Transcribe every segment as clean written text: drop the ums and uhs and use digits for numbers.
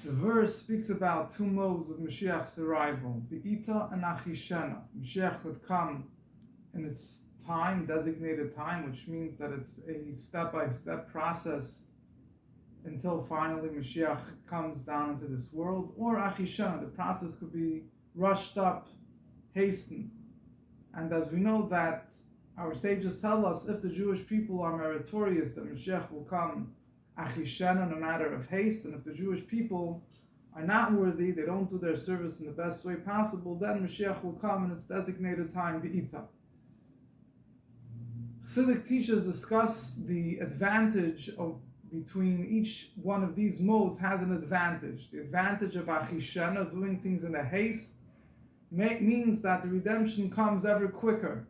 The verse speaks about two modes of Moshiach's arrival, Be'ita and Achishena. Moshiach would come in its time, designated time, which means that it's a step-by-step process until finally Moshiach comes down into this world, or Achishena. The process could be rushed up, hastened. And as we know that our sages tell us, if the Jewish people are meritorious, that Moshiach will come Achishena in a matter of haste, and if the Jewish people are not worthy, they don't do their service in the best way possible, then Moshiach will come in its designated time, Be'ita. Chassidic teachers discuss the advantage of between each one of these modes has an advantage. The advantage of Achishena, doing things in a haste, means that the redemption comes ever quicker.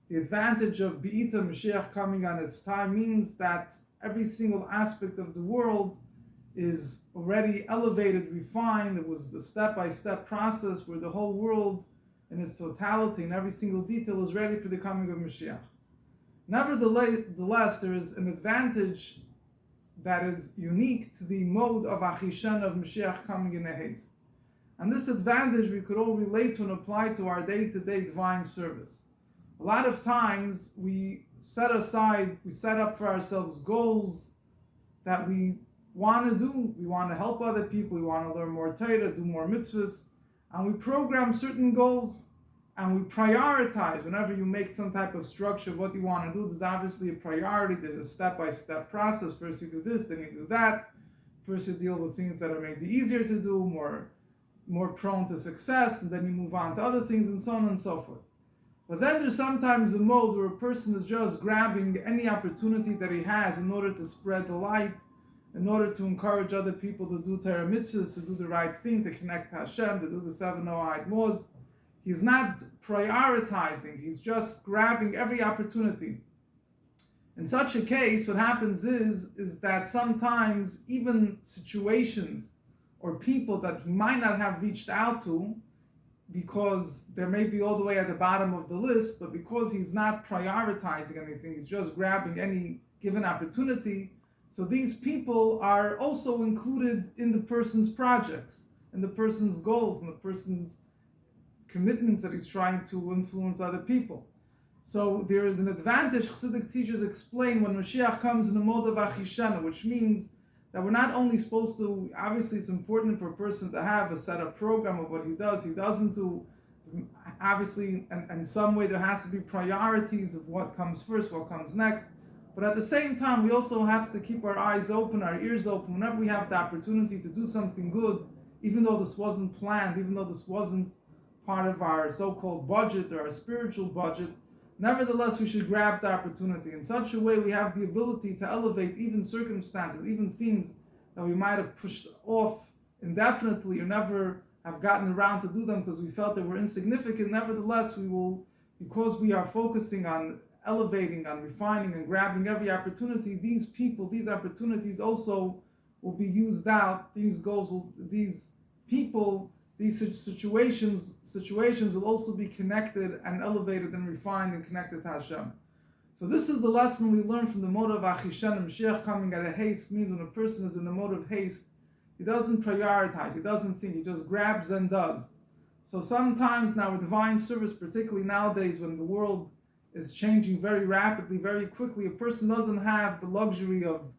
The advantage of Be'ita, Mashiach coming on its time, means that every single aspect of the world is already elevated, refined. It was a step-by-step process where the whole world in its totality and every single detail is ready for the coming of Mashiach. Nevertheless, there is an advantage that is unique to the mode of Achishena of Mashiach coming in a haste. And this advantage we could all relate to and apply to our day-to-day divine service. A lot of times we set up for ourselves goals that we want to do. We want to help other people, we want to learn more Torah, do more mitzvahs, and we program certain goals and we prioritize. Whenever you make some type of structure of what you want to do, there's obviously a priority, there's a step-by-step process. First you do this, then you do that. First you deal with things that are maybe easier to do, more prone to success, and then you move on to other things, and so on and so forth. But then there's sometimes a mode where a person is just grabbing any opportunity that he has in order to spread the light, in order to encourage other people to do Torah mitzvahs, to do the right thing, to connect to Hashem, to do the 7 Noahide laws. He's not prioritizing, he's just grabbing every opportunity. In such a case, what happens is that sometimes even situations or people that he might not have reached out to, because they may be all the way at the bottom of the list, but because he's not prioritizing anything, he's just grabbing any given opportunity. So these people are also included in the person's projects, in the person's goals, in the person's commitments that he's trying to influence other people. So there is an advantage. Chassidic teachers explain when Moshiach comes in the mode of Achishena, which means that we're not only supposed to, obviously it's important for a person to have a set up program of what he does. He doesn't do, obviously, and in some way there has to be priorities of what comes first, what comes next. But at the same time, we also have to keep our eyes open, our ears open, whenever we have the opportunity to do something good, even though this wasn't planned, even though this wasn't part of our so-called budget or our spiritual budget. Nevertheless, we should grab the opportunity. In such a way, we have the ability to elevate even circumstances, even things that we might have pushed off indefinitely or never have gotten around to do them because we felt they were insignificant. Nevertheless, we will, because we are focusing on elevating, on refining and grabbing every opportunity, these people, these opportunities also will be used out. These goals will, these people, these situations will also be connected and elevated and refined and connected to Hashem. So this is the lesson we learn from the mode of Achishena. Mashiach coming at a haste means when a person is in the mode of haste, he doesn't prioritize, he doesn't think, he just grabs and does. So sometimes now with divine service, particularly nowadays when the world is changing very rapidly, very quickly, a person doesn't have the luxury of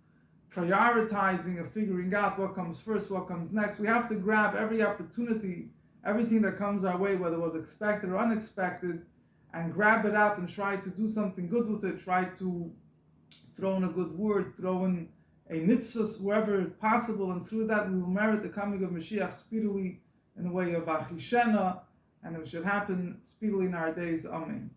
prioritizing, of figuring out what comes first, what comes next. We have to grab every opportunity, everything that comes our way, whether it was expected or unexpected, and grab it out and try to do something good with it, try to throw in a good word, throw in a mitzvah wherever possible, and through that we will merit the coming of Mashiach speedily in a way of Achishena, and it should happen speedily in our days. Amen.